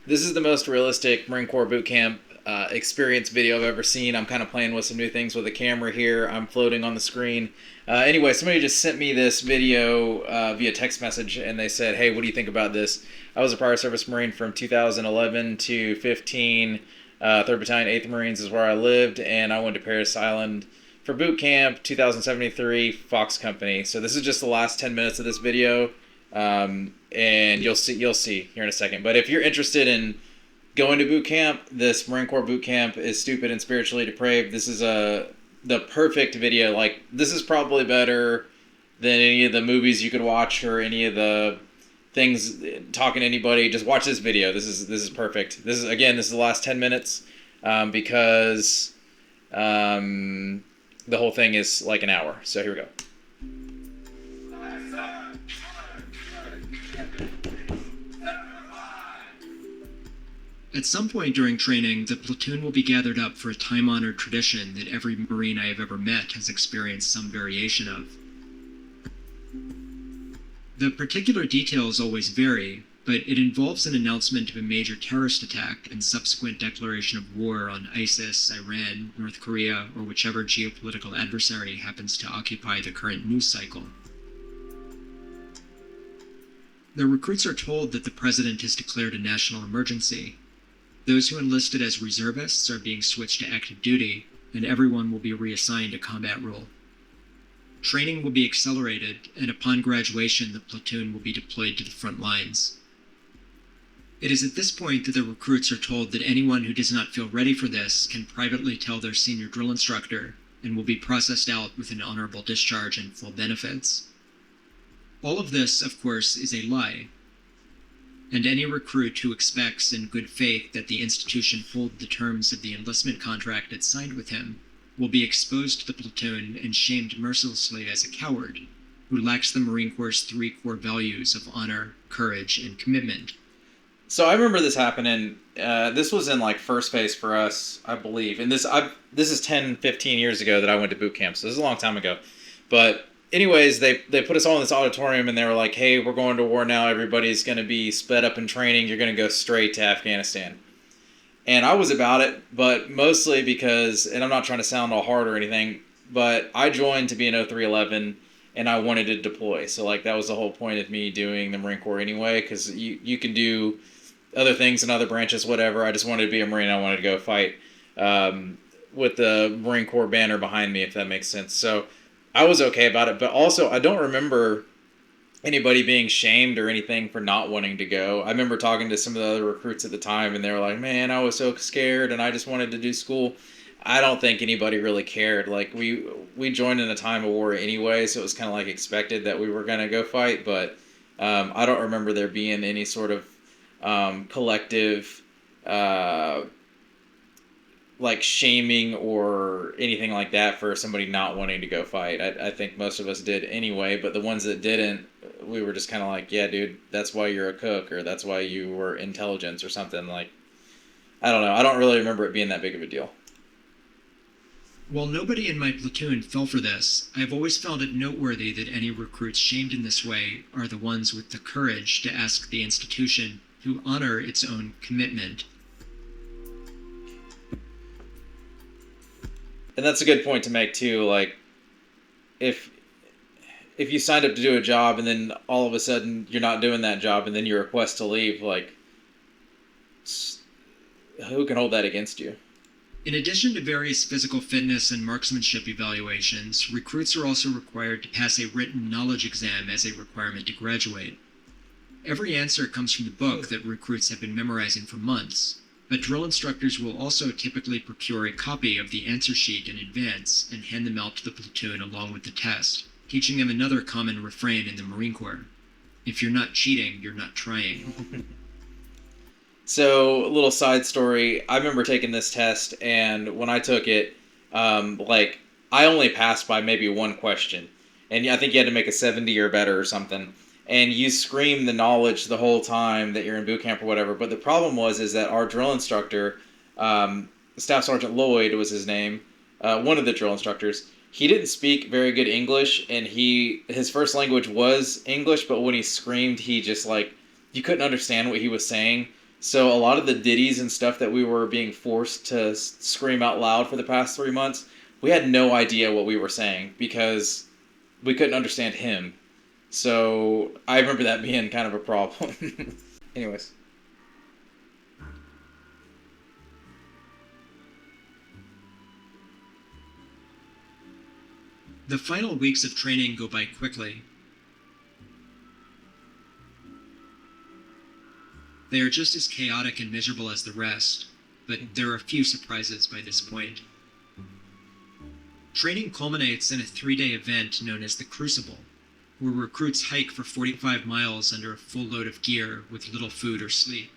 This is the most realistic Marine Corps boot camp experience video I've ever seen. I'm kind of playing with some new things with the camera here. I'm floating on the screen. Anyway, somebody just sent me this video via text message, and they said, "Hey, what do you think about this?" I was a prior service Marine from 2011 to 15. 3rd Battalion, 8th Marines is where I lived, and I went to Paris Island for boot camp. 2073, Fox Company. So this is just the last 10 minutes of this video. And you'll see here in a second. But if you're interested in going to boot camp, this Marine Corps boot camp is stupid and spiritually depraved. This is the perfect video. Like, this is probably better than any of the movies you could watch or any of the things talking to anybody. Just watch this video. This is perfect. This is the last 10 minutes because the whole thing is like an hour. So here we go. At some point during training, the platoon will be gathered up for a time-honored tradition that every Marine I have ever met has experienced some variation of. The particular details always vary, but it involves an announcement of a major terrorist attack and subsequent declaration of war on ISIS, Iran, North Korea, or whichever geopolitical adversary happens to occupy the current news cycle. The recruits are told that the president has declared a national emergency. Those who enlisted as reservists are being switched to active duty, and everyone will be reassigned a combat role. Training will be accelerated, and upon graduation, the platoon will be deployed to the front lines. It is at this point that the recruits are told that anyone who does not feel ready for this can privately tell their senior drill instructor and will be processed out with an honorable discharge and full benefits. All of this, of course, is a lie. And any recruit who expects in good faith that the institution followed the terms of the enlistment contract it signed with him will be exposed to the platoon and shamed mercilessly as a coward who lacks the Marine Corps' 3 core values of honor, courage, and commitment. So I remember this happening. This was in like first phase for us, I believe. And this is 10, 15 years ago that I went to boot camp. So this is a long time ago. But anyways, they put us all in this auditorium and they were like, "Hey, we're going to war now. Everybody's going to be sped up in training. You're going to go straight to Afghanistan." And I was about it, but mostly because, and I'm not trying to sound all hard or anything, but I joined to be an 0311 and I wanted to deploy. So like that was the whole point of me doing the Marine Corps anyway, because you can do other things in other branches, whatever. I just wanted to be a Marine. I wanted to go fight with the Marine Corps banner behind me, if that makes sense. So I was okay about it, but also I don't remember anybody being shamed or anything for not wanting to go. I remember talking to some of the other recruits at the time, and they were like, "Man, I was so scared, and I just wanted to do school." I don't think anybody really cared. Like, we joined in a time of war anyway, so it was kind of like expected that we were going to go fight, but I don't remember there being any sort of collective like shaming or anything like that for somebody not wanting to go fight. I think most of us did anyway, but the ones that didn't, we were just kind of like, "Yeah, dude, that's why you're a cook," or "That's why you were intelligence," or something. Like, I don't know. I don't really remember it being that big of a deal. While nobody in my platoon fell for this, I have always found it noteworthy that any recruits shamed in this way are the ones with the courage to ask the institution to honor its own commitment. And that's a good point to make too. Like, if you signed up to do a job and then all of a sudden you're not doing that job and then you request to leave, like, who can hold that against you? In addition to various physical fitness and marksmanship evaluations, recruits are also required to pass a written knowledge exam as a requirement to graduate. Every answer comes from the book that recruits have been memorizing for months, but drill instructors will also typically procure a copy of the answer sheet in advance and hand them out to the platoon along with the test, teaching them another common refrain in the Marine Corps: if you're not cheating, you're not trying. So, a little side story. I remember taking this test, and when I took it, like, I only passed by maybe one question. And I think you had to make a 70 or better or something. And you scream the knowledge the whole time that you're in boot camp or whatever. But the problem is that our drill instructor, Staff Sergeant Lloyd was his name, one of the drill instructors, he didn't speak very good English, and his first language was English, but when he screamed, he just, like, you couldn't understand what he was saying. So a lot of the ditties and stuff that we were being forced to scream out loud for the past 3 months, we had no idea what we were saying because we couldn't understand him. So I remember that being kind of a problem. Anyways. The final weeks of training go by quickly. They are just as chaotic and miserable as the rest, but there are a few surprises by this point. Training culminates in a 3-day event known as the Crucible, where recruits hike for 45 miles under a full load of gear with little food or sleep.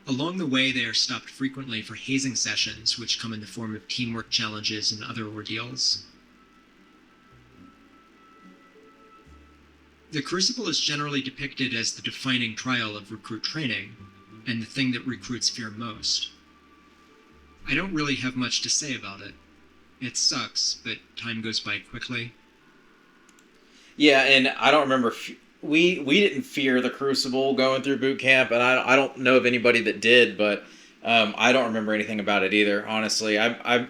Along the way, they are stopped frequently for hazing sessions, which come in the form of teamwork challenges and other ordeals. The Crucible is generally depicted as the defining trial of recruit training, and the thing that recruits fear most. I don't really have much to say about it. It sucks, but time goes by quickly. Yeah, and I don't remember. We didn't fear the Crucible going through boot camp, and I don't know of anybody that did, but I don't remember anything about it either. Honestly, I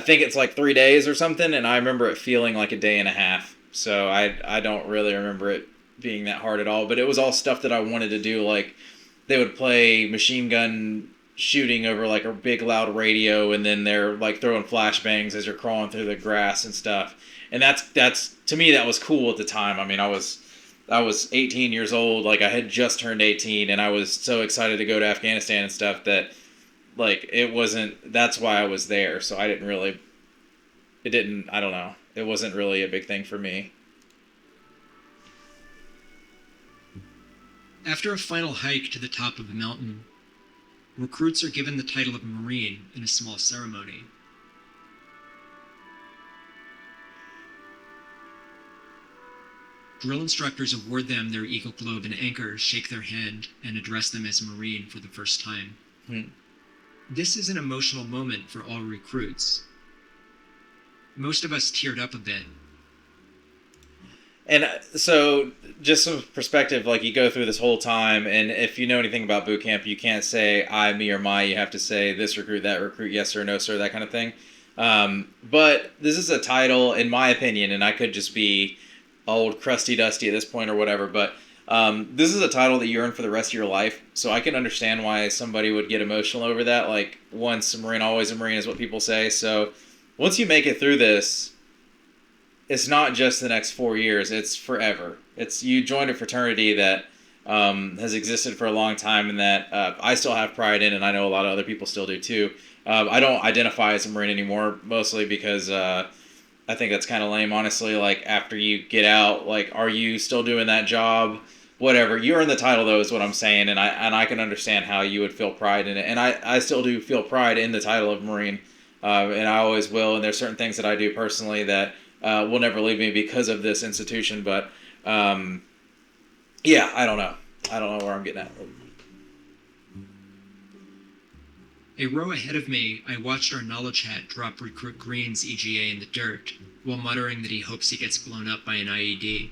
think it's like 3 days or something, and I remember it feeling like a day and a half. So I don't really remember it being that hard at all. But it was all stuff that I wanted to do. Like they would play machine gun shooting over like a big loud radio, and then they're like throwing flashbangs as you're crawling through the grass and stuff. And that's to me that was cool at the time. I mean, I was 18 years old. Like I had just turned 18, and I was so excited to go to Afghanistan and stuff that like it wasn't. That's why I was there. So I didn't really. It didn't. I don't know. It wasn't really a big thing for me. After a final hike to the top of a mountain, recruits are given the title of Marine in a small ceremony. Drill instructors award them their Eagle Globe and Anchor, shake their hand, and address them as Marine for the first time. This is an emotional moment for all recruits. Most of us teared up a bit. And so, just some perspective, like you go through this whole time, and if you know anything about boot camp, you can't say I, me, or my. You have to say this recruit, that recruit, yes sir, no sir, that kind of thing. But this is a title, in my opinion, and I could just be old crusty dusty at this point or whatever, but this is a title that you earn for the rest of your life. So I can understand why somebody would get emotional over that. Like, once a Marine, always a Marine is what people say. So once you make it through this, it's not just the next 4 years, it's forever. It's you joined a fraternity that has existed for a long time, and that I still have pride in, and I know a lot of other people still do too. I don't identify as a Marine anymore, mostly because I think that's kind of lame, honestly. Like, after you get out, like, are you still doing that job? Whatever. You earn the title, though, is what I'm saying, and I can understand how you would feel pride in it. And I still do feel pride in the title of Marine, and I always will. And there's certain things that I do personally that will never leave me because of this institution. But, yeah, I don't know. I don't know where I'm getting at. A row ahead of me, I watched our knowledge hat drop Recruit Green's EGA in the dirt, while muttering that he hopes he gets blown up by an IED.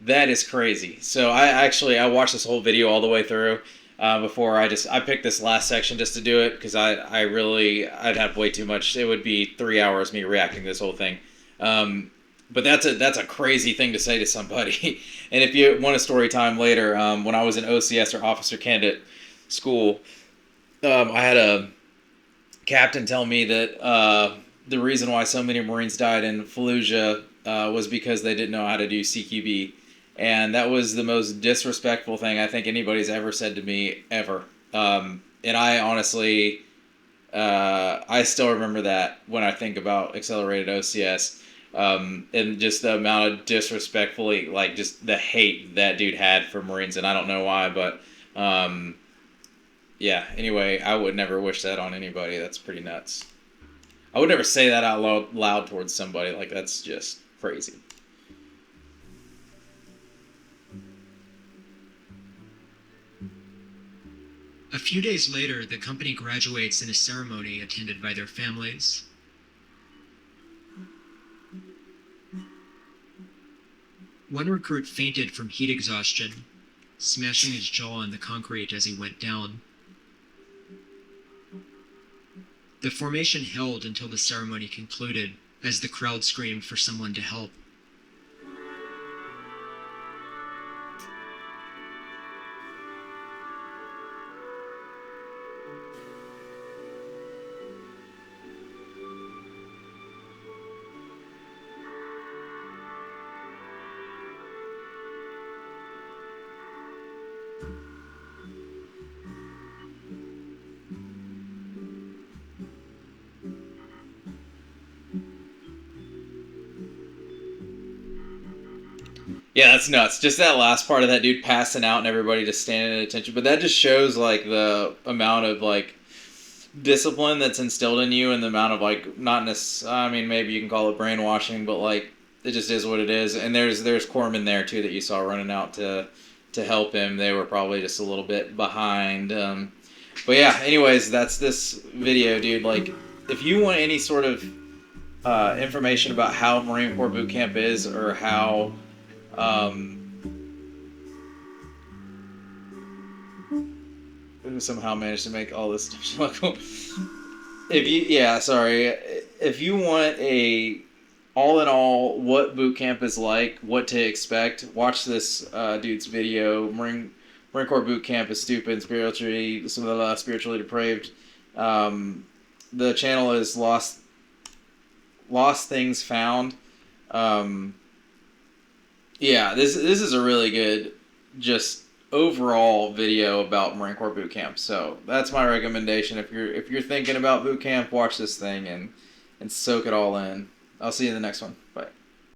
That is crazy. So I watched this whole video all the way through before I picked this last section just to do it because I'd have way too much. It would be 3 hours me reacting to this whole thing. But that's a crazy thing to say to somebody. And if you want a story time later, when I was in OCS or Officer Candidate school, I had a captain tell me that the reason why so many Marines died in Fallujah was because they didn't know how to do CQB. And that was the most disrespectful thing I think anybody's ever said to me, ever. And I honestly, I still remember that when I think about accelerated OCS. And just the amount of disrespectfully, like, just the hate that dude had for Marines. And I don't know why, but yeah, anyway, I would never wish that on anybody. That's pretty nuts. I would never say that out loud towards somebody. Like, that's just crazy. A few days later, the company graduates in a ceremony attended by their families. One recruit fainted from heat exhaustion, smashing his jaw on the concrete as he went down. The formation held until the ceremony concluded, as the crowd screamed for someone to help. Yeah, that's nuts. Just that last part of that dude passing out and everybody just standing at attention. But that just shows like the amount of like discipline that's instilled in you, and the amount of like not necessarily. I mean, maybe you can call it brainwashing, but like it just is what it is. And there's corpsmen there too that you saw running out to help him. They were probably just a little bit behind. But yeah. Anyways, that's this video, dude. Like, if you want any sort of information about how Marine Corps boot camp is, or how somehow managed to make all this stuff look cool. If you want a all in all what boot camp is like, what to expect, watch this dude's video. Marine Corps boot camp is stupid, spiritually depraved. The channel is Lost Things Found. Yeah, this is a really good, just overall video about Marine Corps boot camp. So that's my recommendation. If you're thinking about boot camp, watch this thing and soak it all in. I'll see you in the next one. Bye.